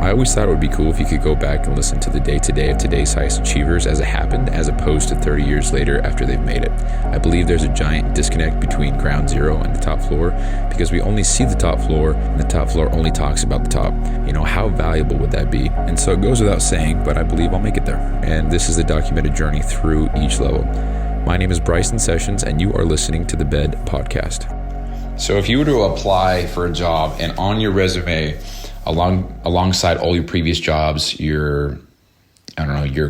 I always thought it would be cool if you could go back and listen to the day-to-day of today's highest achievers as it happened, as opposed to 30 years later after they've made it. I believe there's a giant disconnect between ground zero and the top floor because we only see the top floor and the top floor only talks about the top. You know, how valuable would that be? And so it goes without saying, but I believe I'll make it there. And this is the documented journey through each level. My name is Bryson Sessions, and you are listening to the Bed Podcast. So if you were to apply for a job and on your resume, alongside all your previous jobs, your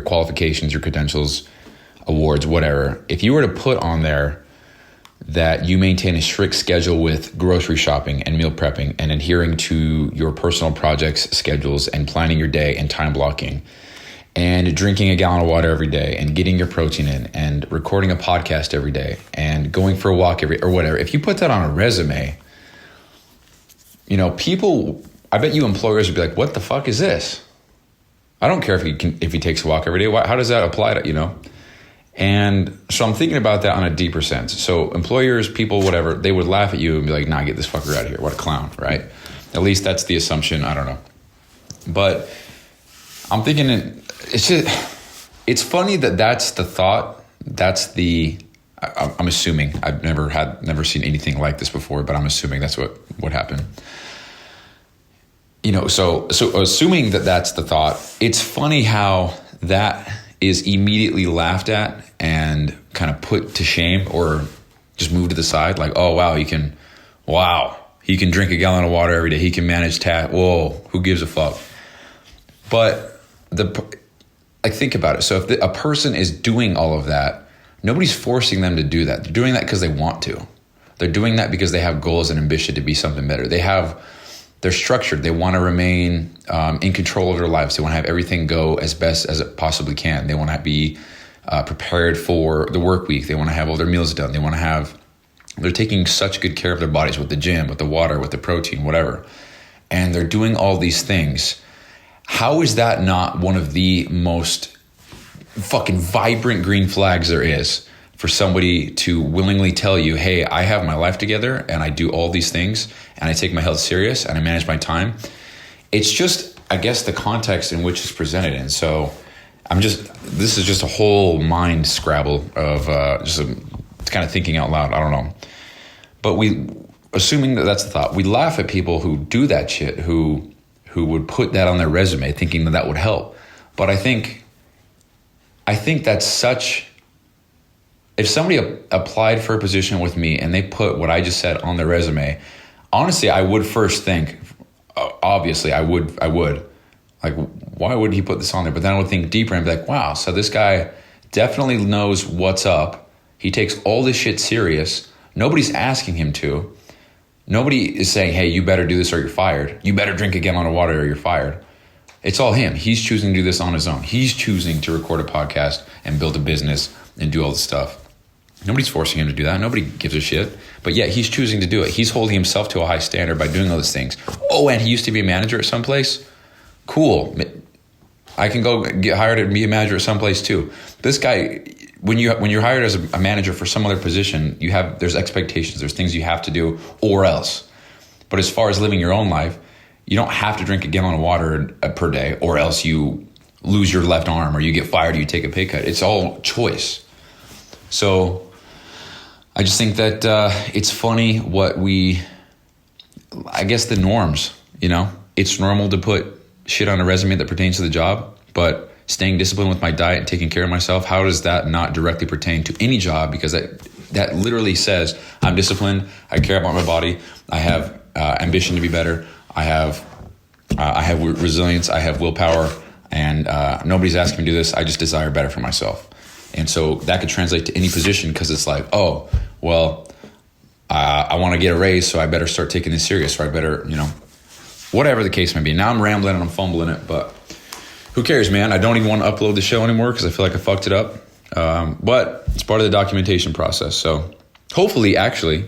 qualifications, your credentials, awards, whatever, if you were to put on there that you maintain a strict schedule with grocery shopping and meal prepping and adhering to your personal projects, schedules, and planning your day and time blocking, and drinking a gallon of water every day and getting your protein in and recording a podcast every day and going for a walk or whatever, if you put that on a resume, you know, people, I bet you employers would be like, what the fuck is this? I don't care if he takes a walk every day. How does that apply to, you know? And so I'm thinking about that on a deeper sense. So employers, people, whatever, they would laugh at you and be like, nah, get this fucker out of here. What a clown, right? At least that's the assumption. I don't know. But I'm thinking it's funny that that's the thought. I'm assuming. I've never seen anything like this before, but I'm assuming that's what happened. You know, so assuming that that's the thought, it's funny how that is immediately laughed at and kind of put to shame or just moved to the side. Like, oh, wow, he can drink a gallon of water every day. He can manage whoa, who gives a fuck? But think about it. So if a person is doing all of that, nobody's forcing them to do that. They're doing that because they want to. They're doing that because they have goals and ambition to be something better. They're structured. They want to remain in control of their lives. They want to have everything go as best as it possibly can. They want to be prepared for the work week. They want to have all their meals done. They're taking such good care of their bodies with the gym, with the water, with the protein, whatever. And they're doing all these things. How is that not one of the most fucking vibrant green flags there is for somebody to willingly tell you, hey, I have my life together and I do all these things and I take my health serious and I manage my time? It's just, I guess, the context in which it's presented. And so this is just a whole mind scrabble of kind of thinking out loud. I don't know. But assuming that that's the thought, we laugh at people who do that shit, who would put that on their resume thinking that would help. But I think that's such... If somebody applied for a position with me and they put what I just said on their resume, honestly, I would first think, obviously, I would. Like, why would he put this on there? But then I would think deeper and be like, wow, so this guy definitely knows what's up. He takes all this shit serious. Nobody's asking him to. Nobody is saying, hey, you better do this or you're fired. You better drink a gallon of water or you're fired. It's all him. He's choosing to do this on his own. He's choosing to record a podcast and build a business and do all this stuff. Nobody's forcing him to do that. Nobody gives a shit. But yet he's choosing to do it. He's holding himself to a high standard by doing all these things. Oh, and he used to be a manager at some place? Cool. I can go get hired to be a manager at some place too. This guy, when you're hired as a manager for some other position, there's expectations. There's things you have to do or else. But as far as living your own life, you don't have to drink a gallon of water per day or else you lose your left arm or you get fired or you take a pay cut. It's all choice. So I just think that it's funny the norms, you know, it's normal to put shit on a resume that pertains to the job, but staying disciplined with my diet and taking care of myself, how does that not directly pertain to any job? Because that literally says I'm disciplined, I care about my body, I have ambition to be better, I have resilience, I have willpower, and nobody's asking me to do this, I just desire better for myself. And so that could translate to any position because it's like, oh, well, I want to get a raise, so I better start taking this serious, or I better, you know, whatever the case may be. Now I'm rambling and I'm fumbling it, but who cares, man? I don't even want to upload the show anymore because I feel like I fucked it up. But it's part of the documentation process. So hopefully, actually,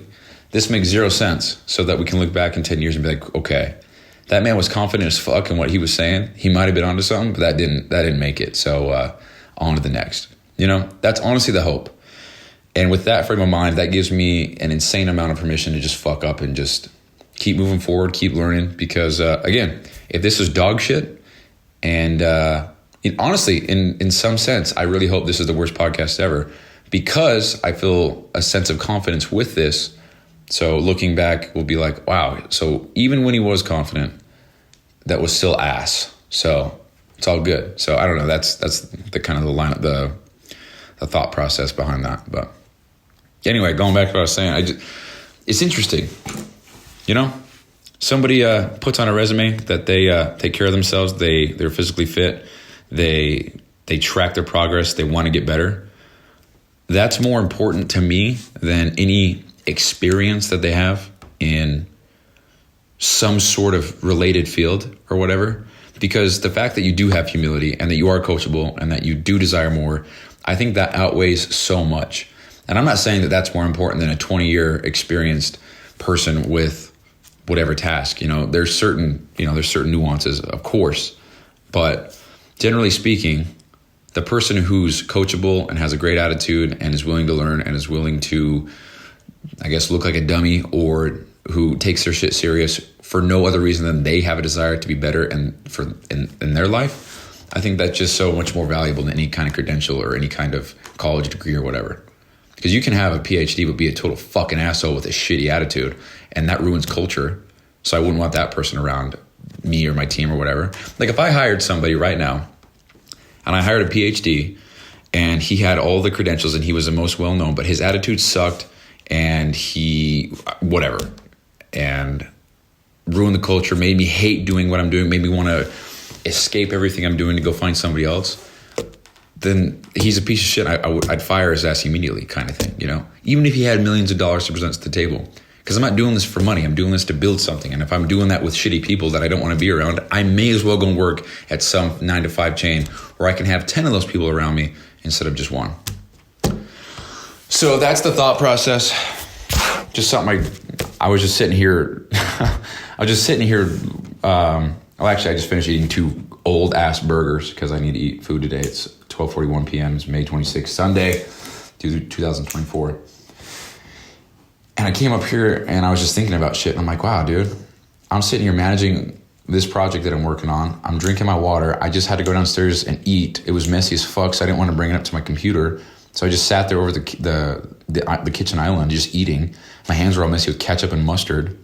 this makes zero sense so that we can look back in 10 years and be like, okay, that man was confident as fuck in what he was saying. He might have been onto something, but that didn't make it. So on to the next. You know, that's honestly the hope. And with that frame of mind, that gives me an insane amount of permission to just fuck up and just keep moving forward, keep learning. Because again, if this is dog shit, And honestly, in some sense, I really hope this is the worst podcast ever, because I feel a sense of confidence with this. So looking back, we'll be like, wow. So even when he was confident, that was still ass. So it's all good. So I don't know. That's the kind of the line, the thought process behind that. But anyway, going back to what I was saying, it's interesting. Somebody puts on a resume that they take care of themselves. They're physically fit. They track their progress. They want to get better. That's more important to me than any experience that they have in some sort of related field or whatever. Because the fact that you do have humility and that you are coachable and that you do desire more, I think that outweighs so much. And I'm not saying that that's more important than a 20-year experienced person with whatever task. There's certain nuances, of course, but generally speaking, the person who's coachable and has a great attitude and is willing to learn and is willing to, I guess, look like a dummy, or who takes their shit serious for no other reason than they have a desire to be better and in their life, I think that's just so much more valuable than any kind of credential or any kind of college degree or whatever. Because you can have a PhD but be a total fucking asshole with a shitty attitude, and that ruins culture. So I wouldn't want that person around me or my team or whatever. Like if I hired somebody right now, and I hired a PhD, and he had all the credentials and he was the most well-known, but his attitude sucked, and he whatever, and ruined the culture, made me hate doing what I'm doing, made me want to escape everything I'm doing to go find somebody else, then he's a piece of shit. I'd fire his ass immediately, kind of thing, even if he had millions of dollars to present to the table. Because I'm not doing this for money. I'm doing this to build something. And if I'm doing that with shitty people that I don't want to be around, I may as well go and work at some 9-to-5 chain where I can have 10 of those people around me instead of just one. So that's the thought process. Just something I was just sitting here. Well, actually, I just finished eating 2 old ass burgers because I need to eat food today. It's 12:41 p.m. It's May 26th, Sunday, 2024. And I came up here and I was just thinking about shit. And I'm like, wow, dude, I'm sitting here managing this project that I'm working on. I'm drinking my water. I just had to go downstairs and eat. It was messy as fuck, so I didn't want to bring it up to my computer. So I just sat there over the kitchen island just eating. My hands were all messy with ketchup and mustard.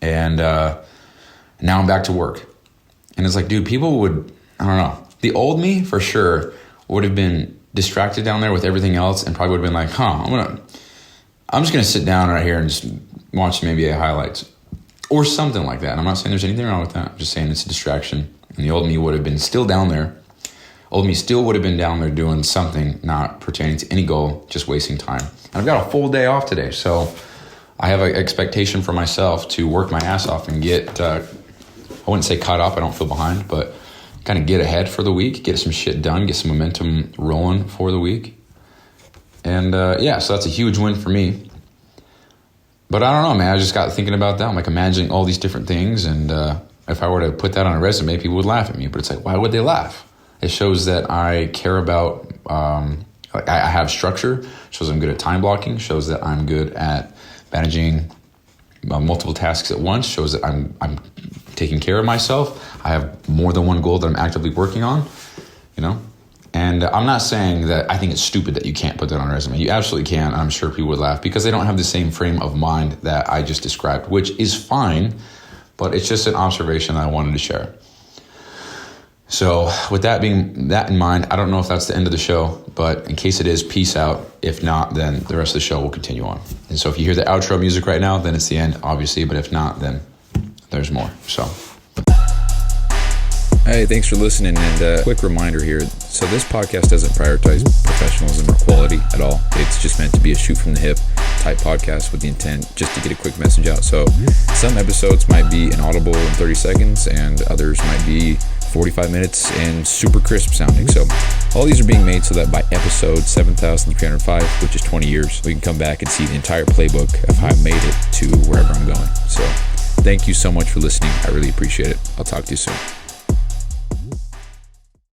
And now I'm back to work. And it's like, dude, people would, I don't know. The old me, for sure, would have been distracted down there with everything else and probably would have been like, I'm just going to sit down right here and just watch some NBA highlights or something like that. And I'm not saying there's anything wrong with that. I'm just saying it's a distraction. And the old me would have been still down there. Old me still would have been down there doing something not pertaining to any goal, just wasting time. And I've got a full day off today. So I have an expectation for myself to work my ass off and get, I wouldn't say caught up. I don't feel behind, but kind of get ahead for the week, get some shit done, get some momentum rolling for the week. And so that's a huge win for me. But I don't know, man. I just got thinking about that. I'm like imagining all these different things. And if I were to put that on a resume, people would laugh at me. But it's like, why would they laugh? It shows that I care about, I have structure, shows I'm good at time blocking, shows that I'm good at managing multiple tasks at once, shows that I'm taking care of myself. I have more than one goal that I'm actively working on, And I'm not saying that I think it's stupid that you can't put that on a resume. You absolutely can. I'm sure people would laugh because they don't have the same frame of mind that I just described, which is fine, but it's just an observation that I wanted to share. So with that in mind, I don't know if that's the end of the show, but in case it is, peace out. If not, then the rest of the show will continue on. And so if you hear the outro music right now, then it's the end, obviously. But if not, then there's more. So. Hey, thanks for listening, and quick reminder here. So this podcast doesn't prioritize professionalism or quality at all. It's just meant to be a shoot from the hip type podcast with the intent just to get a quick message out. So some episodes might be inaudible in 30 seconds and others might be 45 minutes and super crisp sounding. So all these are being made so that by episode 7,305, which is 20 years, we can come back and see the entire playbook of how I made it to wherever I'm going. So thank you so much for listening. I really appreciate it. I'll talk to you soon.